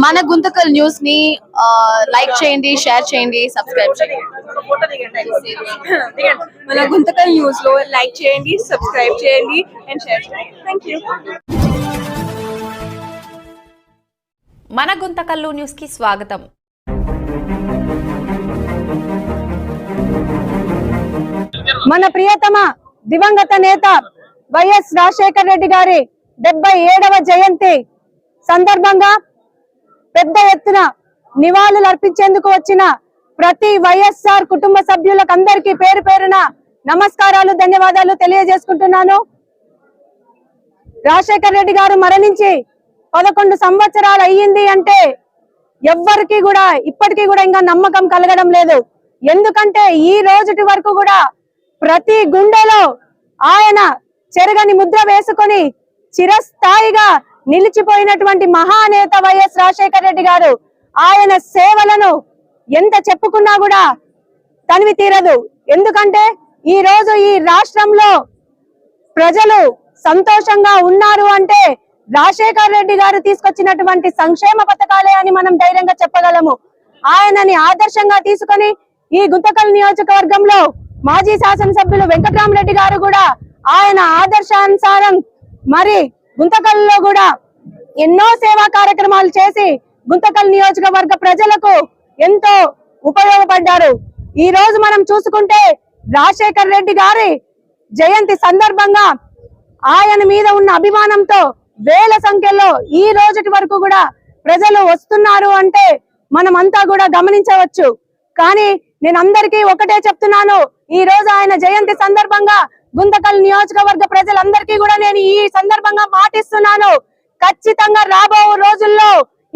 మన గుంతకల్ న్యూస్ ని లైక్ చేయండి, షేర్ చేయండి, సబ్స్క్రైబ్ చేయండి. మన గుంతకల్ న్యూస్ లో లైక్ చేయండి, సబ్స్క్రైబ్ చేయండి అండ్ షేర్ చేయండి. థాంక్యూ. మన గుంతకల్లు న్యూస్ కి స్వాగతం. మన ప్రియతమ దివంగత నేత వైఎస్ రాజశేఖర రెడ్డి గారి 77వ జయంతి సందర్భంగా పెద్ద ఎత్తున నివాళులు అర్పించేందుకు వచ్చిన ప్రతి వైఎస్ఆర్ కుటుంబ సభ్యులకు అందరికీ పేరు పేరున నమస్కారాలు, ధన్యవాదాలు తెలియజేసుకుంటున్నాను. రాజశేఖర రెడ్డి గారు మరణించి 11 సంవత్సరాలు అయ్యింది అంటే ఎవ్వరికి కూడా ఇప్పటికీ కూడా ఇంకా నమ్మకం కలగడం లేదు. ఎందుకంటే ఈ రోజుటి వరకు కూడా ప్రతి గుండెలో ఆయన చెరగని ముద్ర వేసుకొని చిరస్థాయిగా నిలిచిపోయినటువంటి మహానేత వైఎస్ రాజశేఖర రెడ్డి గారు. ఆయన సేవలను ఎంత చెప్పుకున్నా కూడా తనివి తీరదు. ఎందుకంటే ఈ రోజు ఈ రాష్ట్రంలో ప్రజలు సంతోషంగా ఉన్నారు అంటే రాజశేఖర రెడ్డి గారు తీసుకొచ్చినటువంటి సంక్షేమ పథకాలే అని మనం ధైర్యంగా చెప్పగలము. ఆయనని ఆదర్శంగా తీసుకొని ఈ గుంతకల్ నియోజకవర్గంలో మాజీ శాసనసభ్యులు వెంకట్రామరెడ్డి గారు కూడా ఆయన ఆదర్శానుసారం మరి గుంతకల్లో కూడా ఎన్నో సేవా కార్యక్రమాలు చేసి గుంతకల్ నియోజకవర్గ ప్రజలకు ఎంతో ఉపయోగపడ్డారు. ఈ రోజు మనం చూసుకుంటే రాజశేఖర రెడ్డి గారి జయంతి సందర్భంగా ఆయన మీద ఉన్న అభిమానంతో వేల సంఖ్యలో ఈ రోజుటి వరకు కూడా ప్రజలు వస్తున్నారు అంటే మనమంతా కూడా గమనించవచ్చు. కానీ నేను అందరికీ ఒకటే చెప్తున్నాను, ఈ రోజు ఆయన జయంతి సందర్భంగా గుంతకల్ నియోజకవర్గ ప్రజలందరికీ కూడా నేను ఈ సందర్భంగా మాటిస్తున్నాను. ఖచ్చితంగా రాబో రోజుల్లో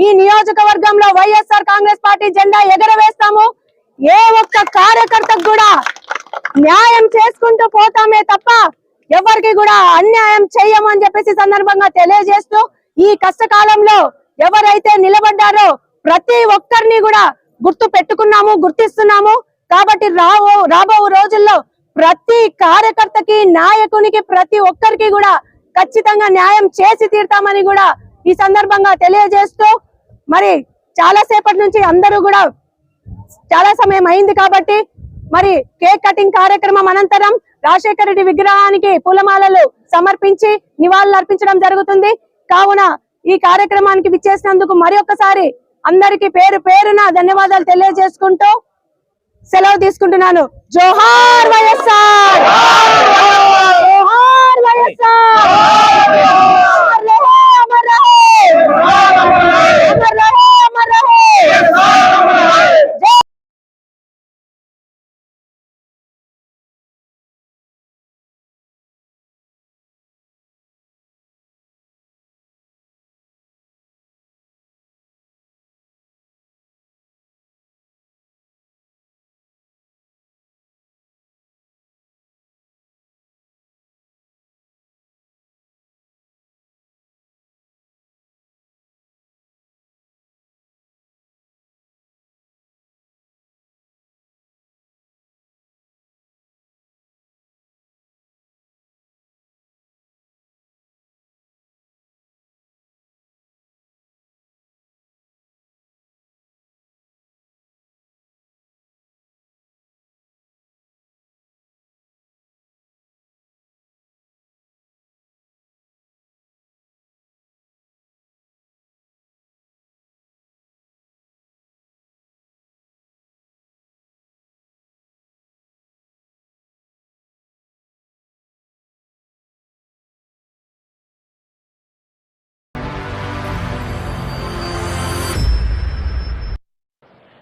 ఈ నియోజకవర్గంలో వైఎస్ఆర్ కాంగ్రెస్ పార్టీ జెండా ఎగరవేస్తాము. ఏ ఒక్క కార్యకర్తకు కూడా న్యాయం చేసుకుంటూ పోతామే తప్ప ఎవరికి కూడా అన్యాయం చేయమని చెప్పేసి సందర్భంగా తెలియజేస్తూ, ఈ కష్టకాలంలో ఎవరైతే నిలబడ్డారో ప్రతి ఒక్కరిని కూడా గుర్తు పెట్టుకున్నాము, గుర్తిస్తున్నాము. కాబట్టి రాబో రోజుల్లో ప్రతి కార్యకర్తకి, నాయకునికి, ప్రతి ఒక్కరికి కూడా ఖచ్చితంగా న్యాయం చేసి తీరుతామని కూడా ఈ సందర్భంగా తెలియజేస్తూ, మరి చాలా సేపటి నుంచి అందరూ కూడా చాలా సమయం అయింది కాబట్టి మరి కేక్ కటింగ్ కార్యక్రమం అనంతరం రాజశేఖర రెడ్డి విగ్రహానికి పూలమాలలు సమర్పించి నివాళులు అర్పించడం జరుగుతుంది. కావున ఈ కార్యక్రమానికి విచ్చేసినందుకు మరి ఒక్కసారి అందరికీ పేరు పేరున ధన్యవాదాలు తెలియజేసుకుంటూ సెలవు తీసుకుంటున్నాను. జోహార్ వైఎస్ఆర్, జోహార్ వైఎస్ఆర్.